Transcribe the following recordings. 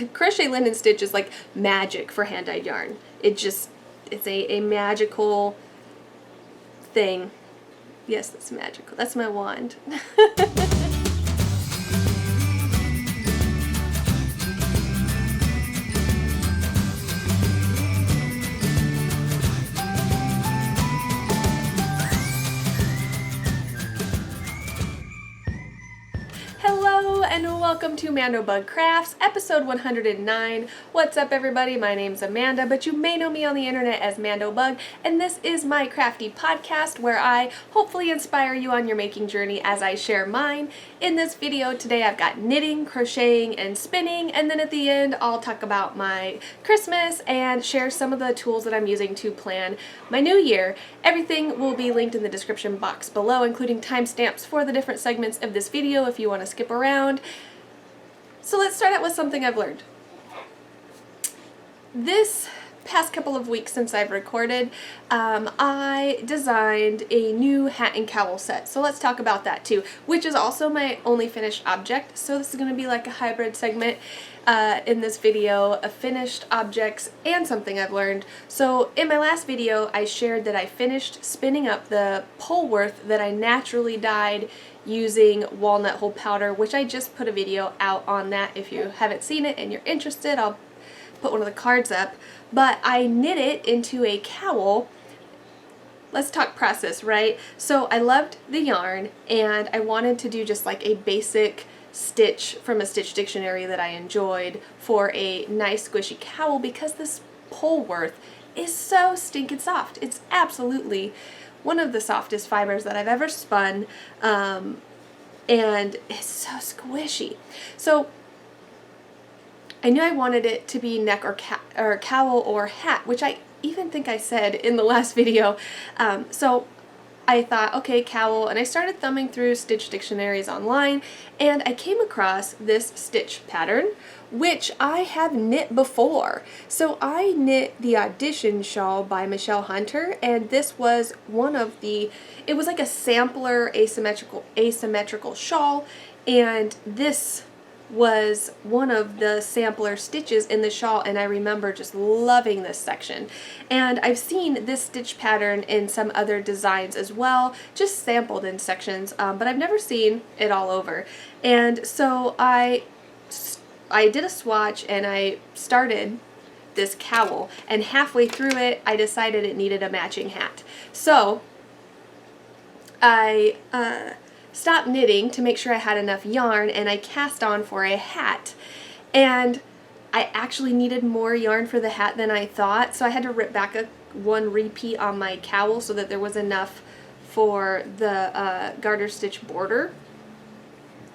Crochet linen stitch is like magic for hand-dyed yarn. It's a magical thing. Yes, that's magical. That's my wand. Hello and welcome to Mandobug Crafts, episode 109. What's up everybody? My name's Amanda, but you may know me on the internet as Mandobug, and this is my crafty podcast where I hopefully inspire you on your making journey as I share mine. In this video today I've got knitting, crocheting, and spinning, and then at the end I'll talk about my Christmas and share some of the tools that I'm using to plan my new year. Everything will be linked in the description box below, including timestamps for the different segments of this video if you want to skip around. So let's start out with something I've learned. This past couple of weeks since I've recorded, I designed a new hat and cowl set. So let's talk about that too, which is also my only finished object. So this is going to be like a hybrid segment in this video of finished objects and something I've learned. So in my last video, I shared that I finished spinning up the Polworth that I naturally dyed using walnut hull powder, which I just put a video out on that. If you haven't seen it and you're interested, I'll put one of the cards up. But I knit it into a cowl. Let's talk process, right? So I loved the yarn and I wanted to do just like a basic stitch from a stitch dictionary that I enjoyed for a nice squishy cowl because this Polworth is so stinking soft. It's absolutely one of the softest fibers that I've ever spun, and it's so squishy. So I knew I wanted it to be neck or cowl or hat, which I even think I said in the last video. So I thought, okay, cowl, and I started thumbing through stitch dictionaries online, and I came across this stitch pattern, which I have knit before. So I knit the Audition shawl by Michelle Hunter, and this was one of the, it was like a sampler asymmetrical shawl, and this was one of the sampler stitches in the shawl, and I remember just loving this section. And I've seen this stitch pattern in some other designs as well, just sampled in sections, but I've never seen it all over. And so I did a swatch and I started this cowl, and halfway through it I decided it needed a matching hat. So I stopped knitting to make sure I had enough yarn, and I cast on for a hat. And I actually needed more yarn for the hat than I thought, so I had to rip back one repeat on my cowl so that there was enough for the garter stitch border.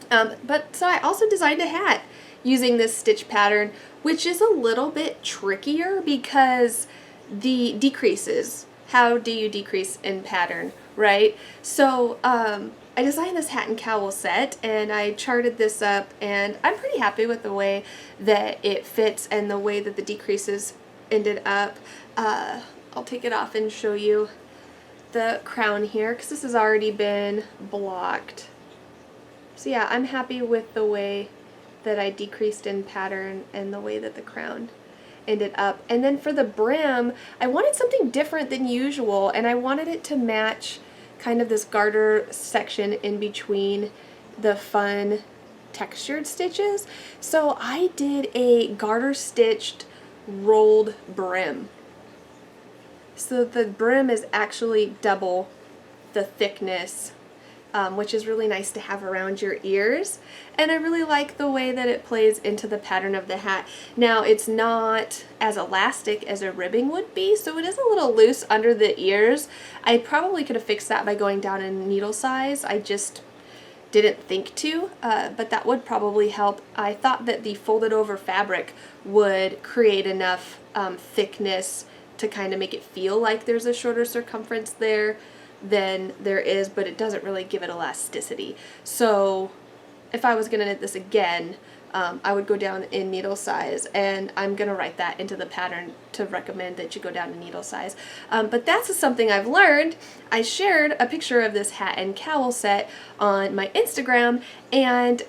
But so I also designed a hat using this stitch pattern, which is a little bit trickier because the decreases. How do you decrease in pattern, right? So I designed this hat and cowl set, and I charted this up, and I'm pretty happy with the way that it fits and the way that the decreases ended up. I'll take it off and show you the crown here because this has already been blocked. So yeah, I'm happy with the way that I decreased in pattern and the way that the crown ended up. And then for the brim, I wanted something different than usual, and I wanted it to match kind of this garter section in between the fun textured stitches. So I did a garter stitched rolled brim. So the brim is actually double the thickness, which is really nice to have around your ears. And I really like the way that it plays into the pattern of the hat. Now it's not as elastic as a ribbing would be, so it is a little loose under the ears. I probably could have fixed that by going down in needle size. I just didn't think to, but that would probably help. I thought that the folded over fabric would create enough thickness to kind of make it feel like there's a shorter circumference there than there is, but it doesn't really give it elasticity. So if I was going to knit this again, I would go down in needle size, and I'm going to write that into the pattern to recommend that you go down in needle size. But that's something I've learned. I shared a picture of this hat and cowl set on my Instagram, and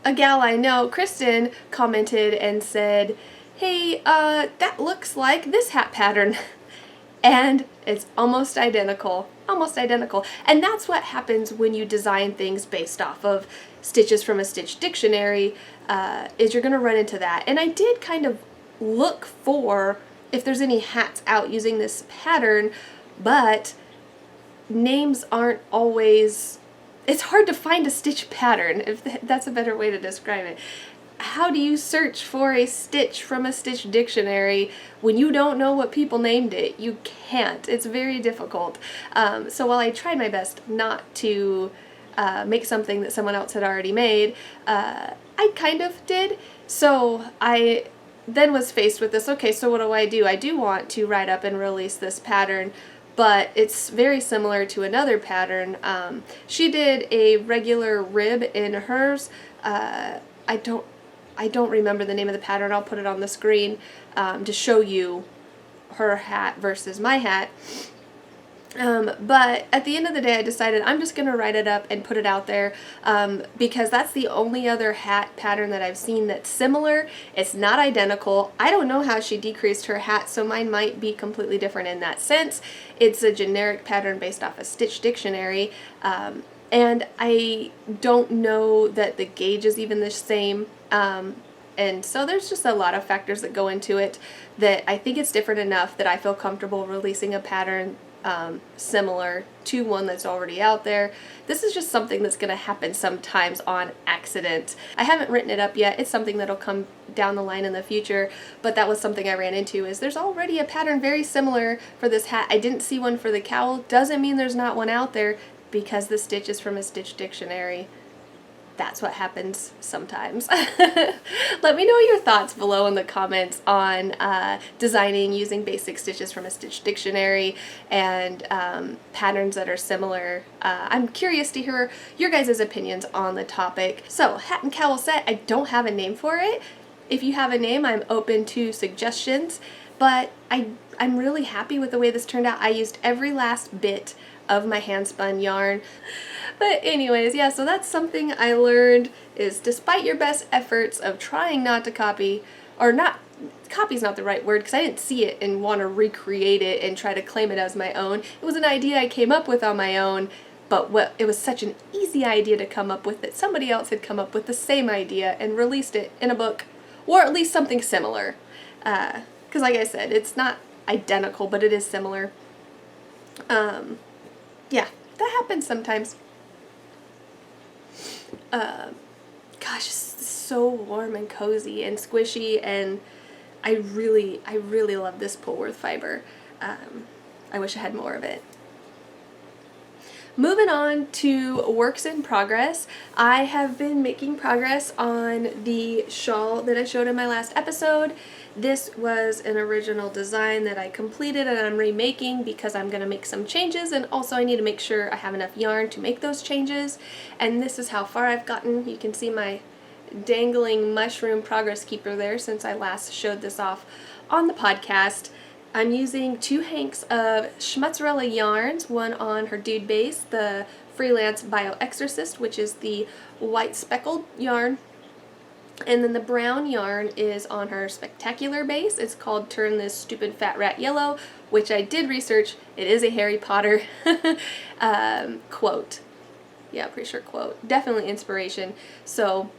a gal I know, Kristen, commented and said, hey, that looks like this hat pattern. And it's almost identical, almost identical. And that's what happens when you design things based off of stitches from a stitch dictionary, is you're gonna run into that. And I did kind of look for if there's any hats out using this pattern, but names aren't always, it's hard to find a stitch pattern, if that's a better way to describe it. How do you search for a stitch from a stitch dictionary when you don't know what people named it? You can't. It's very difficult. So while I tried my best not to make something that someone else had already made, I kind of did. So I then was faced with this, okay, so what do? I do want to write up and release this pattern, but it's very similar to another pattern. She did a regular rib in hers. I don't remember the name of the pattern. I'll put it on the screen to show you her hat versus my hat. But at the end of the day, I decided I'm just going to write it up and put it out there because that's the only other hat pattern that I've seen that's similar. It's not identical. I don't know how she decreased her hat, so mine might be completely different in that sense. It's a generic pattern based off a stitch dictionary. And I don't know that the gauge is even the same. And so there's just a lot of factors that go into it that I think it's different enough that I feel comfortable releasing a pattern similar to one that's already out there. This is just something that's going to happen sometimes on accident. I haven't written it up yet. It's something that'll come down the line in the future, but that was something I ran into, is there's already a pattern very similar for this hat. I didn't see one for the cowl. Doesn't mean there's not one out there because the stitch is from a stitch dictionary. That's what happens sometimes. Let me know your thoughts below in the comments on designing using basic stitches from a stitch dictionary and patterns that are similar. I'm curious to hear your guys' opinions on the topic. So, hat and cowl set, I don't have a name for it. If you have a name, I'm open to suggestions, but I'm really happy with the way this turned out. I used every last bit of my hand spun yarn. But anyways, yeah, so that's something I learned, is despite your best efforts of trying not to copy, or not, copy's not the right word because I didn't see it and want to recreate it and try to claim it as my own. It was an idea I came up with on my own, but it was such an easy idea to come up with that somebody else had come up with the same idea and released it in a book, or at least something similar. Because like I said, it's not identical, but it is similar. Yeah, that happens sometimes. Gosh, it's so warm and cozy and squishy, and I really love this Pullworth fiber. I wish I had more of it. Moving on to works in progress, I have been making progress on the shawl that I showed in my last episode. This was an original design that I completed and I'm remaking because I'm going to make some changes, and also I need to make sure I have enough yarn to make those changes. And this is how far I've gotten. You can see my dangling mushroom progress keeper there since I last showed this off on the podcast. I'm using 2 hanks of Schmutzerella Yarns, one on her Dude base, the Freelance Bio Exorcist, which is the white speckled yarn. And then the brown yarn is on her Spectacular base. It's called Turn This Stupid Fat Rat Yellow, which I did research. It is a Harry Potter quote. Yeah, pretty sure quote. Definitely inspiration. So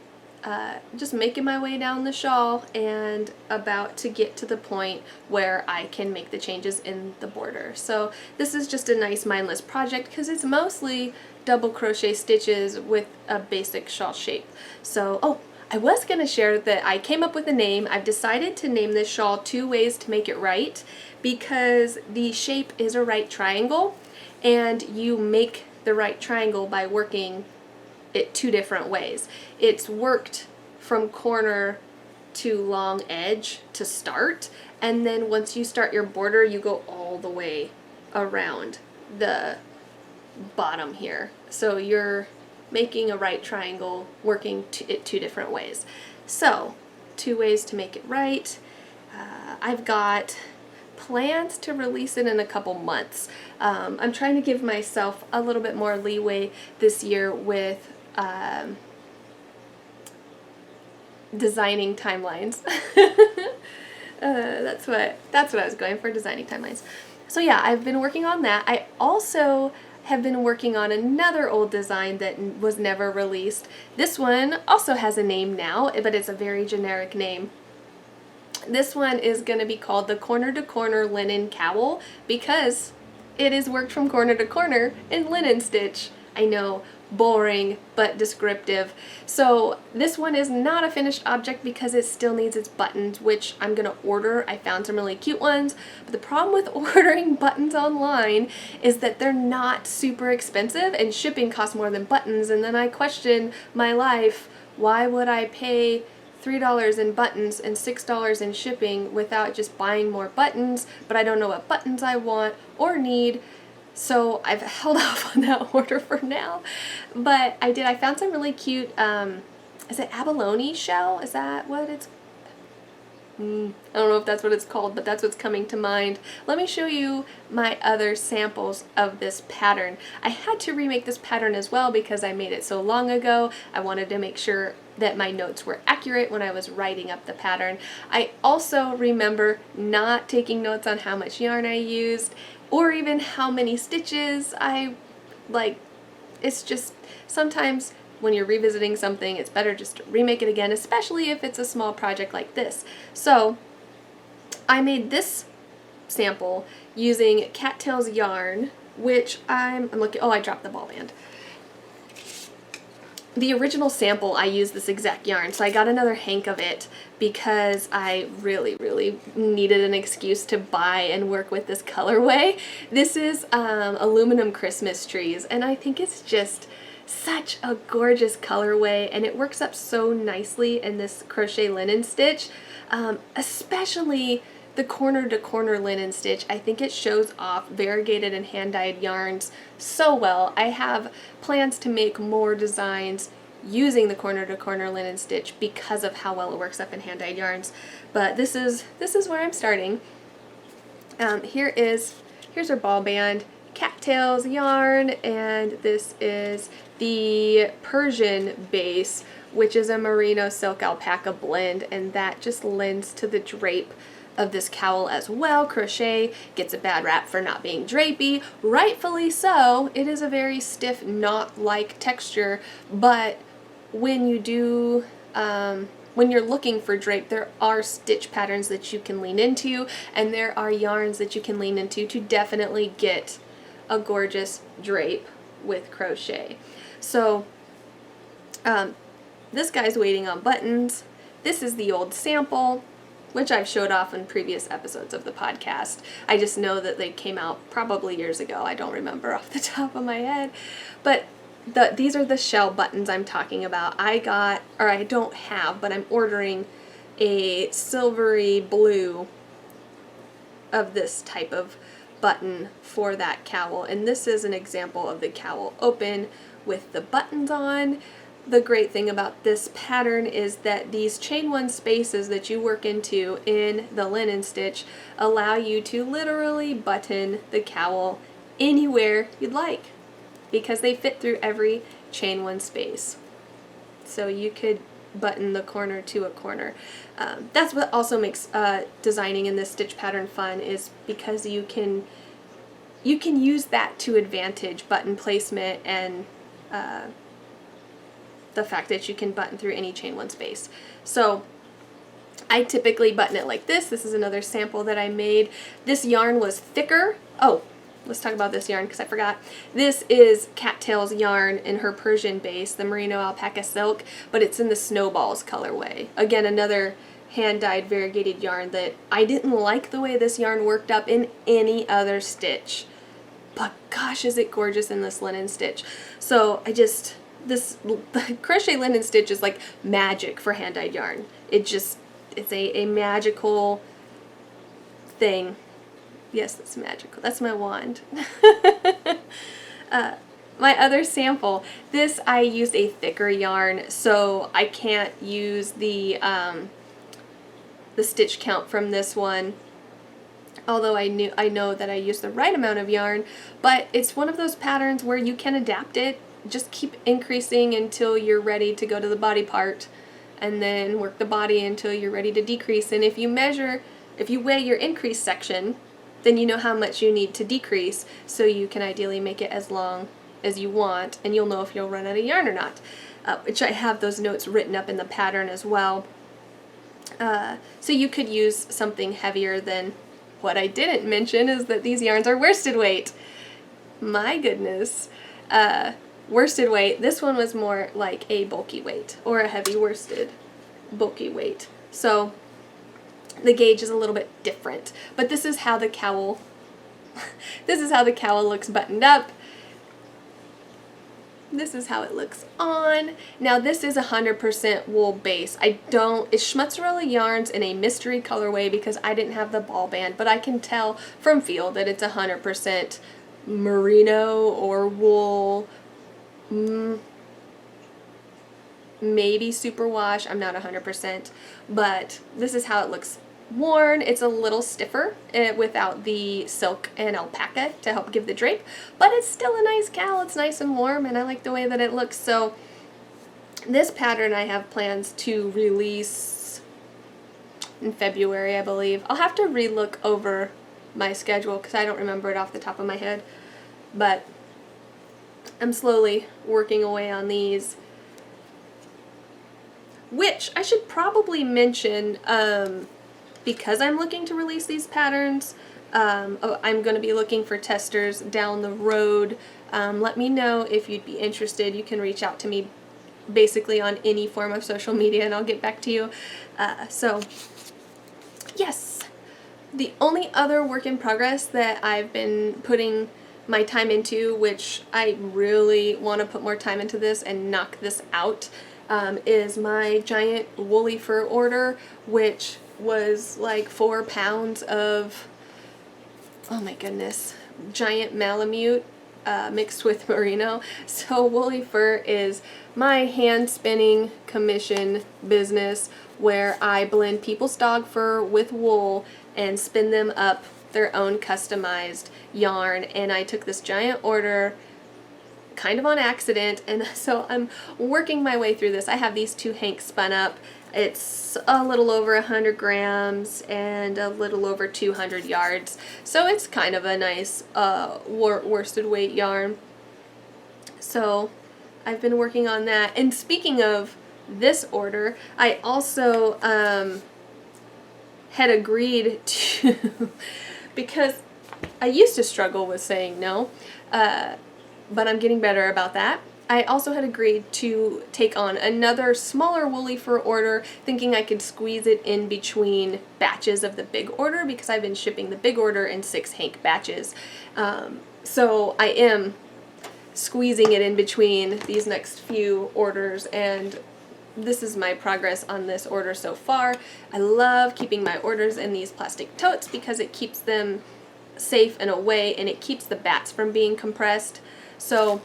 just making my way down the shawl and about to get to the point where I can make the changes in the border. So this is just a nice mindless project because it's mostly double crochet stitches with a basic shawl shape. So, oh, I was going to share that I came up with a name. I've decided to name this shawl 2 Ways to Make It Right because the shape is a right triangle, and you make the right triangle by working it 2 different ways. It's worked from corner to long edge to start, and then once you start your border, you go all the way around the bottom here. So you're making a right triangle, working it 2 different ways. So, 2 ways to make it right. I've got plans to release it in a couple months. I'm trying to give myself a little bit more leeway this year with designing timelines. That's what I was going for, designing timelines. So yeah, I've been working on that. I also have been working on another old design that was never released. This one also has a name now, but it's a very generic name. This one is going to be called the Corner to Corner Linen Cowl because it is worked from corner to corner in linen stitch. I know, boring but descriptive. So this one is not a finished object because it still needs its buttons, which I'm gonna order. I found some really cute ones, but the problem with ordering buttons online is that they're not super expensive and shipping costs more than buttons, and then I question my life. Why would I pay $3 in buttons and $6 in shipping without just buying more buttons? But I don't know what buttons I want or need. So I've held off on that order for now, but I found some really cute, is it abalone shell? Is that what it's, I don't know if that's what it's called, but that's what's coming to mind. Let me show you my other samples of this pattern. I had to remake this pattern as well because I made it so long ago. I wanted to make sure that my notes were accurate when I was writing up the pattern. I also remember not taking notes on how much yarn I used, or even how many stitches it's just sometimes when you're revisiting something, it's better just to remake it again, especially if it's a small project like this. So I made this sample using Cattails yarn, which I'm looking, oh, I dropped the ball band. The original sample, I used this exact yarn, so I got another hank of it because I really, really needed an excuse to buy and work with this colorway. This is aluminum Christmas trees, and I think it's just such a gorgeous colorway, and it works up so nicely in this crochet linen stitch, especially the corner to corner linen stitch. I think it shows off variegated and hand-dyed yarns so well. I have plans to make more designs using the corner to corner linen stitch because of how well it works up in hand-dyed yarns, but this is where I'm starting. Here's our ball band, Cattails yarn, and this is the Persian base, which is a merino silk alpaca blend, and that just lends to the drape of this cowl as well. Crochet gets a bad rap for not being drapey, rightfully so. It is a very stiff knot-like texture, but when you do, when you're looking for drape, there are stitch patterns that you can lean into, and there are yarns that you can lean into to definitely get a gorgeous drape with crochet. So this guy's waiting on buttons. This is the old sample, which I've showed off in previous episodes of the podcast. I just know that they came out probably years ago. I don't remember off the top of my head. But these are the shell buttons I'm talking about. I don't have, but I'm ordering a silvery blue of this type of button for that cowl. And this is an example of the cowl open with the buttons on. The great thing about this pattern is that these chain one spaces that you work into in the linen stitch allow you to literally button the cowl anywhere you'd like because they fit through every chain one space. So you could button the corner to a corner. That's what also makes designing in this stitch pattern fun, is because you can use that to advantage, button placement and the fact that you can button through any chain one space. So I typically button it like this. This is another sample that I made. This yarn was thicker. Oh, let's talk about this yarn because I forgot. This is Cattails yarn in her Persian base, the merino alpaca silk, but it's in the snowballs colorway. Again, another hand-dyed variegated yarn that I didn't like the way this yarn worked up in any other stitch, but gosh, is it gorgeous in this linen stitch. So the crochet linen stitch is like magic for hand-dyed yarn. It's a magical thing. Yes, that's magical. That's my wand. My other sample, this I used a thicker yarn, so I can't use the stitch count from this one, although I know that I used the right amount of yarn, but it's one of those patterns where you can adapt it. Just keep increasing until you're ready to go to the body part and then work the body until you're ready to decrease. And if you weigh your increase section, then you know how much you need to decrease, so you can ideally make it as long as you want, and you'll know if you'll run out of yarn or not, which I have those notes written up in the pattern as well. So you could use something heavier than what I didn't mention is that these yarns are worsted weight. My goodness. Worsted weight, this one was more like a bulky weight, or a heavy worsted bulky weight. So the gauge is a little bit different, but this is how the cowl looks buttoned up. This is how it looks on. Now this is 100% wool base. It's Schmutzerella Yarns in a mystery colorway because I didn't have the ball band, but I can tell from feel that it's 100% merino or wool, maybe superwash, I'm not 100%, but this is how it looks worn. It's a little stiffer without the silk and alpaca to help give the drape, but it's still a nice cowl. It's nice and warm, and I like the way that it looks. So this pattern I have plans to release in February, I believe. I'll have to re-look over my schedule because I don't remember it off the top of my head, but I'm slowly working away on these, which I should probably mention, because I'm looking to release these patterns. I'm going to be looking for testers down the road. Let me know if you'd be interested. You can reach out to me basically on any form of social media and I'll get back to you. So yes, the only other work in progress that I've been putting my time into, which I really want to put more time into this and knock this out, is my giant woolly fur order, which was like 4 pounds of, oh my goodness, giant Malamute mixed with merino. So woolly fur is my hand spinning commission business where I blend people's dog fur with wool and spin them up their own customized yarn. And I took this giant order kind of on accident, and so I'm working my way through this. I have these 2 hanks spun up. It's a little over 100 grams and a little over 200 yards, so it's kind of a nice worsted weight yarn. So I've been working on that. And speaking of this order, I also had agreed to because I used to struggle with saying no, but I'm getting better about that. I also had agreed to take on another smaller woolly fur order, thinking I could squeeze it in between batches of the big order because I've been shipping the big order in 6 hank batches. So I am squeezing it in between these next few orders, and this is my progress on this order so far. I love keeping my orders in these plastic totes because it keeps them safe and away, and it keeps the bats from being compressed. So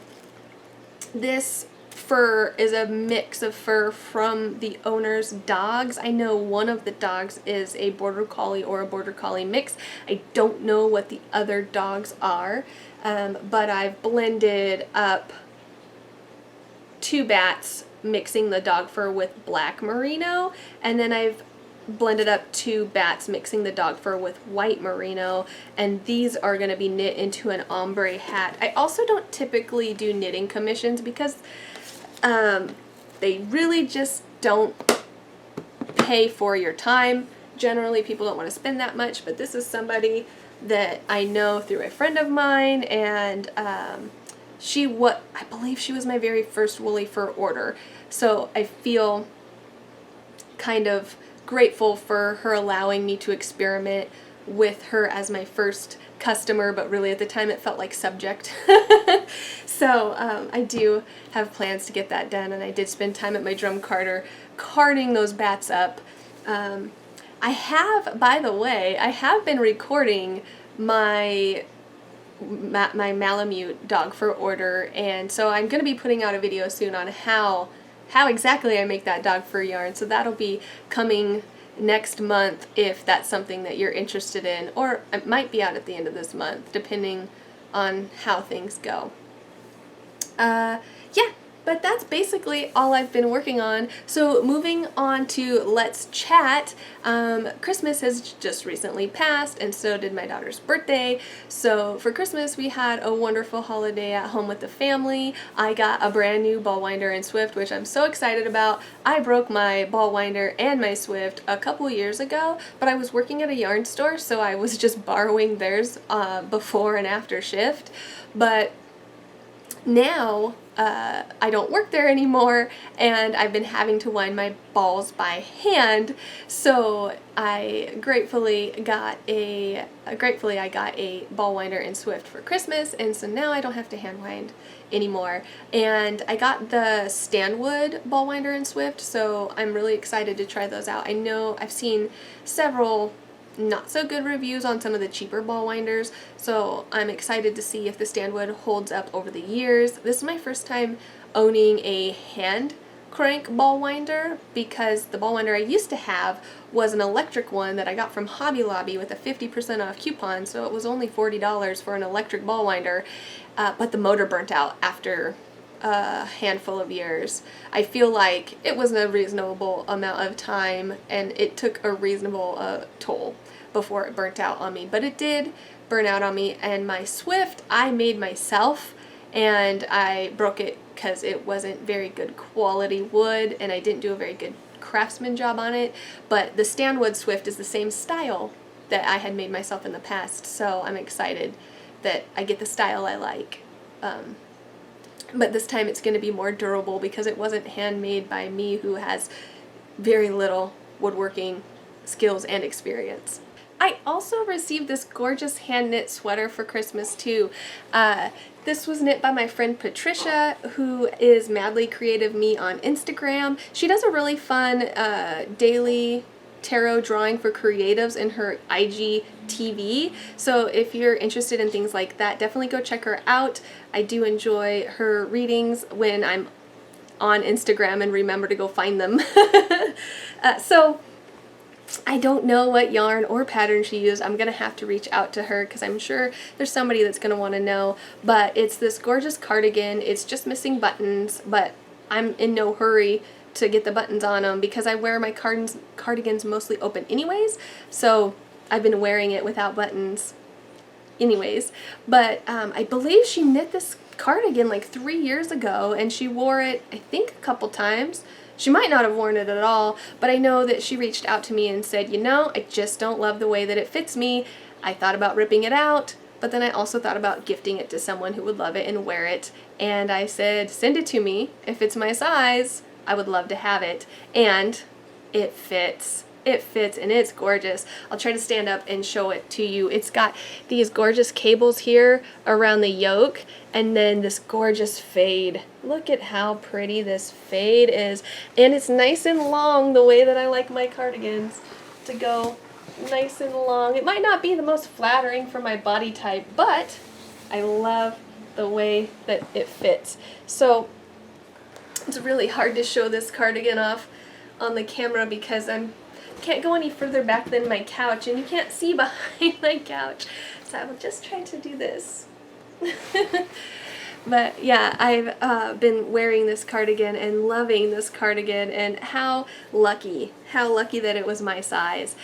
this fur is a mix of fur from the owner's dogs. I know one of the dogs is a border collie or a border collie mix. I don't know what the other dogs are, but I've blended up 2 bats mixing the dog fur with black merino, and then I've blended up 2 bats mixing the dog fur with white merino, and these are going to be knit into an ombre hat. I also don't typically do knitting commissions because they really just don't pay for your time. Generally people don't want to spend that much, but this is somebody that I know through a friend of mine, and I believe she was my very first woolly fur order, so I feel kind of grateful for her allowing me to experiment with her as my first customer, but really at the time it felt like subject. So I do have plans to get that done, and I did spend time at my drum carder carding those bats up. I have, by the way, I have been recording my Malamute dog fur order, and so I'm going to be putting out a video soon on how exactly I make that dog fur yarn. So that'll be coming next month if that's something that you're interested in, or it might be out at the end of this month depending on how things go. Yeah, But that's basically all I've been working on. So moving on to Let's Chat, Christmas has just recently passed, and so did my daughter's birthday. So for Christmas we had a wonderful holiday at home with the family. I got a brand new ball winder and Swift, which I'm so excited about. I broke my ball winder and my Swift a couple years ago, but I was working at a yarn store, so I was just borrowing theirs before and after shift. But now I don't work there anymore, and I've been having to wind my balls by hand, so I gratefully got a ball winder and Swift for Christmas, and so now I don't have to hand wind anymore. And I got the Stanwood ball winder and Swift, so I'm really excited to try those out. I know I've seen several not so good reviews on some of the cheaper ball winders, so I'm excited to see if the Stanwood holds up over the years. This is my first time owning a hand crank ball winder, because the ball winder I used to have was an electric one that I got from Hobby Lobby with a 50% off coupon, so it was only $40 for an electric ball winder, but the motor burnt out after a handful of years. I feel like it was a reasonable amount of time, and it took a reasonable toll before it burnt out on me, but it did burn out on me. And my Swift I made myself, and I broke it because it wasn't very good quality wood, and I didn't do a very good craftsman job on it. But the Stanwood Swift is the same style that I had made myself in the past, so I'm excited that I get the style I like. But this time it's going to be more durable because it wasn't handmade by me, who has very little woodworking skills and experience. I also received this gorgeous hand knit sweater for Christmas too. This was knit by my friend Patricia, who is Madly Creative Me on Instagram. She does a really fun daily tarot drawing for creatives in her IGTV. So if you're interested in things like that, definitely go check her out. I do enjoy her readings when I'm on Instagram and remember to go find them. So I don't know what yarn or pattern she used. I'm going to have to reach out to her because I'm sure there's somebody that's going to want to know. But it's this gorgeous cardigan. It's just missing buttons, but I'm in no hurry to get the buttons on them because I wear my cardigans mostly open anyways, so I've been wearing it without buttons anyways. But I believe she knit this cardigan like 3 years ago, and she wore it I think a couple times. She might not have worn it at all, but I know that she reached out to me and said, you know, I just don't love the way that it fits me. I thought about ripping it out, but then I also thought about gifting it to someone who would love it and wear it. And I said, send it to me. If it's my size, I would love to have it. And it fits. It fits, and it's gorgeous. I'll try to stand up and show it to you. It's got these gorgeous cables here around the yoke, and then this gorgeous fade. Look at how pretty this fade is. And it's nice and long, the way that I like my cardigans to go nice and long. It might not be the most flattering for my body type, but I love the way that it fits. So it's really hard to show this cardigan off on the camera because can't go any further back than my couch, and you can't see behind my couch, so I will just try to do this. But yeah, I've been wearing this cardigan and loving this cardigan, and how lucky that it was my size.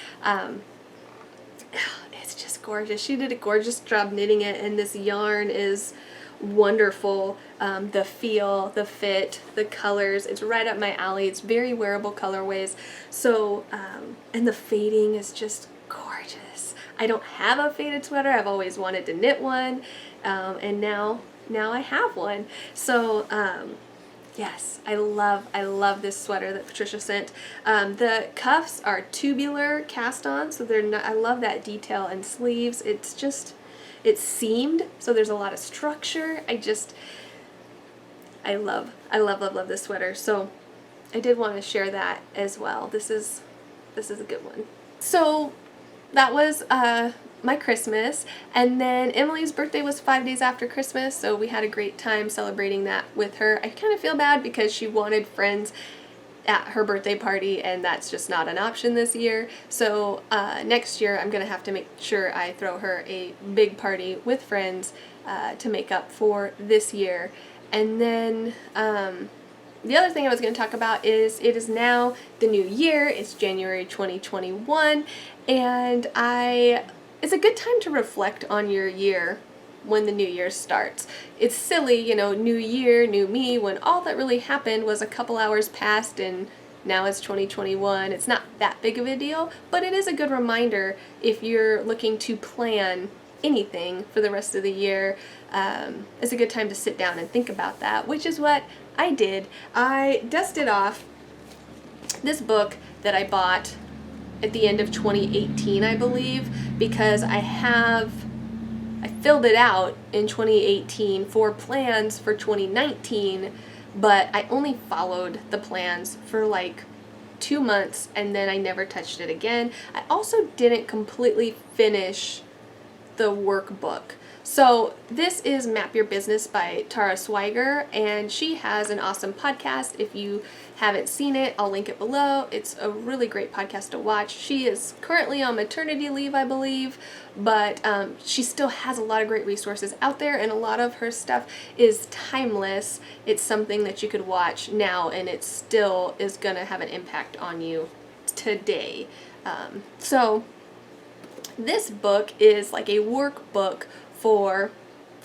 It's just gorgeous. She did a gorgeous job knitting it, and this yarn is wonderful. The feel, the fit, the colors, it's right up my alley. It's very wearable colorways. So, and the fading is just gorgeous. I don't have a faded sweater. I've always wanted to knit one, and now I have one. So, yes, I love this sweater that Patricia sent. The cuffs are tubular cast on, so they're not, I love that detail, and sleeves, it's seamed, so there's a lot of structure. I love this sweater. So I did want to share that as well. This is a good one. So that was my Christmas, and then Emily's birthday was 5 days after Christmas, so we had a great time celebrating that with her. I kind of feel bad because she wanted friends at her birthday party, and that's just not an option this year. So next year I'm gonna have to make sure I throw her a big party with friends to make up for this year. And then the other thing I was going to talk about is it is now the new year. It's January 2021, and it's a good time to reflect on your year when the new year starts. It's silly, you know, new year, new me, when all that really happened was a couple hours past and now it's 2021. It's not that big of a deal, but it is a good reminder if you're looking to plan anything for the rest of the year. It's a good time to sit down and think about that, which is what I did. I dusted off this book that I bought at the end of 2018, I believe, because I filled it out in 2018 for plans for 2019, but I only followed the plans for like 2 months and then I never touched it again. I also didn't completely finish the workbook. So this is Map Your Business by Tara Swiger, and she has an awesome podcast. If you haven't seen it, I'll link it below. It's a really great podcast to watch. She is currently on maternity leave, I believe, but she still has a lot of great resources out there, and a lot of her stuff is timeless. It's something that you could watch now, and it still is going to have an impact on you today. So this book is like a workbook for,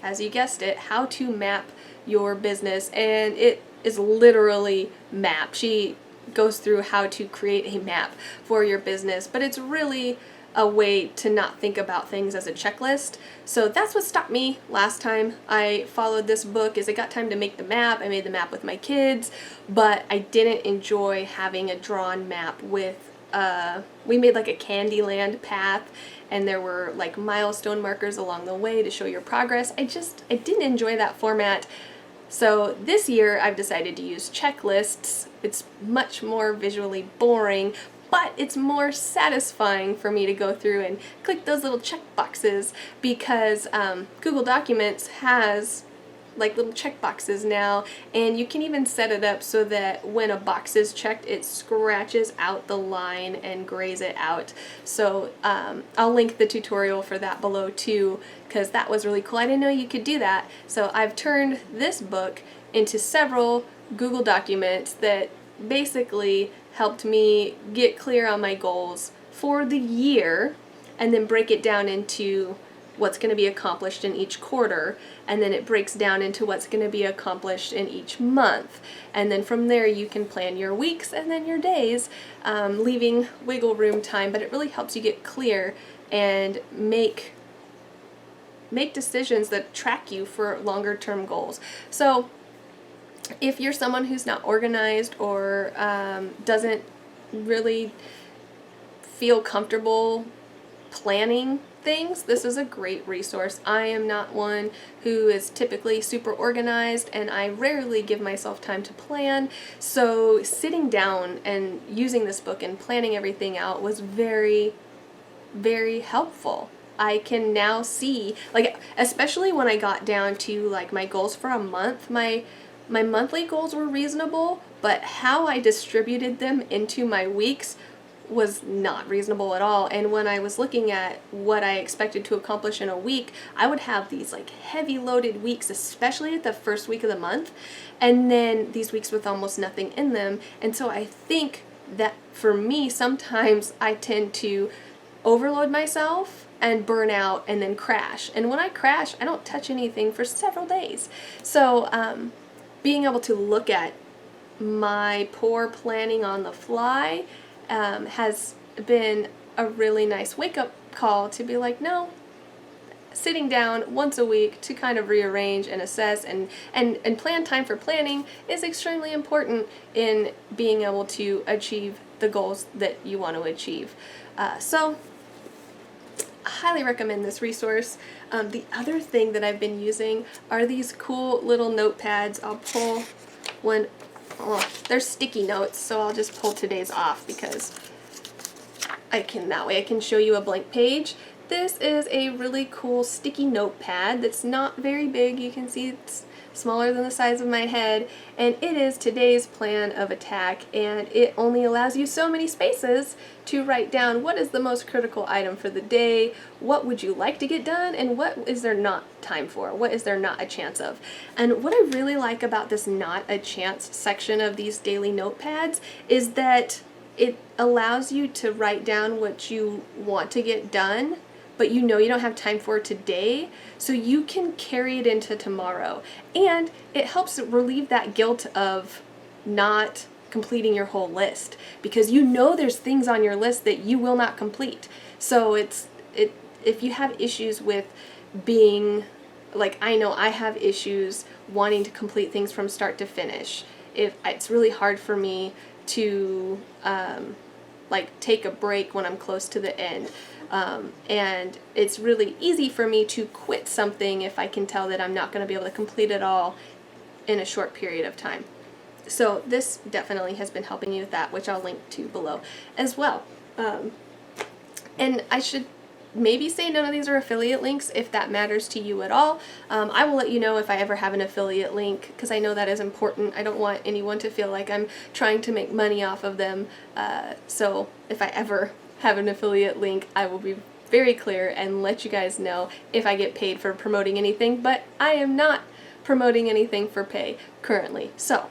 as you guessed it, how to map your business, and it is literally map. She goes through how to create a map for your business, but it's really a way to not think about things as a checklist. So that's what stopped me last time I followed this book, is I got time to make the map. I made the map with my kids, but I didn't enjoy having a drawn map with we made like a Candyland path, and there were like milestone markers along the way to show your progress. I didn't enjoy that format. So this year I've decided to use checklists. It's much more visually boring, but it's more satisfying for me to go through and click those little check boxes, because Google Documents has like little check boxes now, and you can even set it up so that when a box is checked, it scratches out the line and grays it out. So I'll link the tutorial for that below too, because that was really cool. I didn't know you could do that. So I've turned this book into several Google Documents that basically helped me get clear on my goals for the year, and then break it down into what's going to be accomplished in each quarter, and then it breaks down into what's going to be accomplished in each month, and then from there you can plan your weeks and then your days, leaving wiggle room time. But it really helps you get clear and make decisions that track you for longer term goals. So if you're someone who's not organized or doesn't really feel comfortable planning things, this is a great resource. I am not one who is typically super organized, and I rarely give myself time to plan. So sitting down and using this book and planning everything out was very, very helpful. I can now see, like, especially when I got down to like my goals for a month, my monthly goals were reasonable, but how I distributed them into my weeks was not reasonable at all. And when I was looking at what I expected to accomplish in a week, I would have these like heavy loaded weeks, especially at the first week of the month, and then these weeks with almost nothing in them. And so I think that for me, sometimes I tend to overload myself and burn out and then crash. And when I crash, I don't touch anything for several days. So being able to look at my poor planning on the fly has been a really nice wake-up call to be like, no, sitting down once a week to kind of rearrange and assess and plan time for planning is extremely important in being able to achieve the goals that you want to achieve. So I highly recommend this resource. The other thing that I've been using are these cool little notepads. I'll pull one. Oh, they're sticky notes, so I'll just pull today's off because that way I can show you a blank page. This is a really cool sticky notepad that's not very big. You can see it's smaller than the size of my head, and it is today's plan of attack, and it only allows you so many spaces to write down what is the most critical item for the day, what would you like to get done, and what is there not time for, what is there not a chance of. And what I really like about this not a chance section of these daily notepads is that it allows you to write down what you want to get done, but you know you don't have time for today, so you can carry it into tomorrow. And it helps relieve that guilt of not completing your whole list, because you know there's things on your list that you will not complete. So if you have issues with being, like I know I have issues wanting to complete things from start to finish. It's really hard for me to like take a break when I'm close to the end. And it's really easy for me to quit something if I can tell that I'm not going to be able to complete it all in a short period of time. So this definitely has been helping me with that, which I'll link to below as well. And I should maybe say none of these are affiliate links if that matters to you at all. I will let you know if I ever have an affiliate link, because I know that is important. I don't want anyone to feel like I'm trying to make money off of them. So if I ever have an affiliate link, I will be very clear and let you guys know if I get paid for promoting anything, but I am not promoting anything for pay currently. So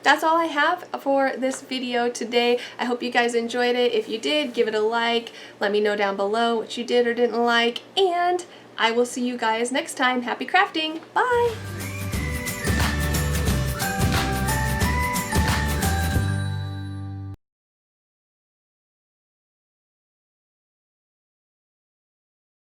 that's all I have for this video today. I hope you guys enjoyed it. If you did, give it a like. Let me know down below what you did or didn't like, and I will see you guys next time. Happy crafting! Bye!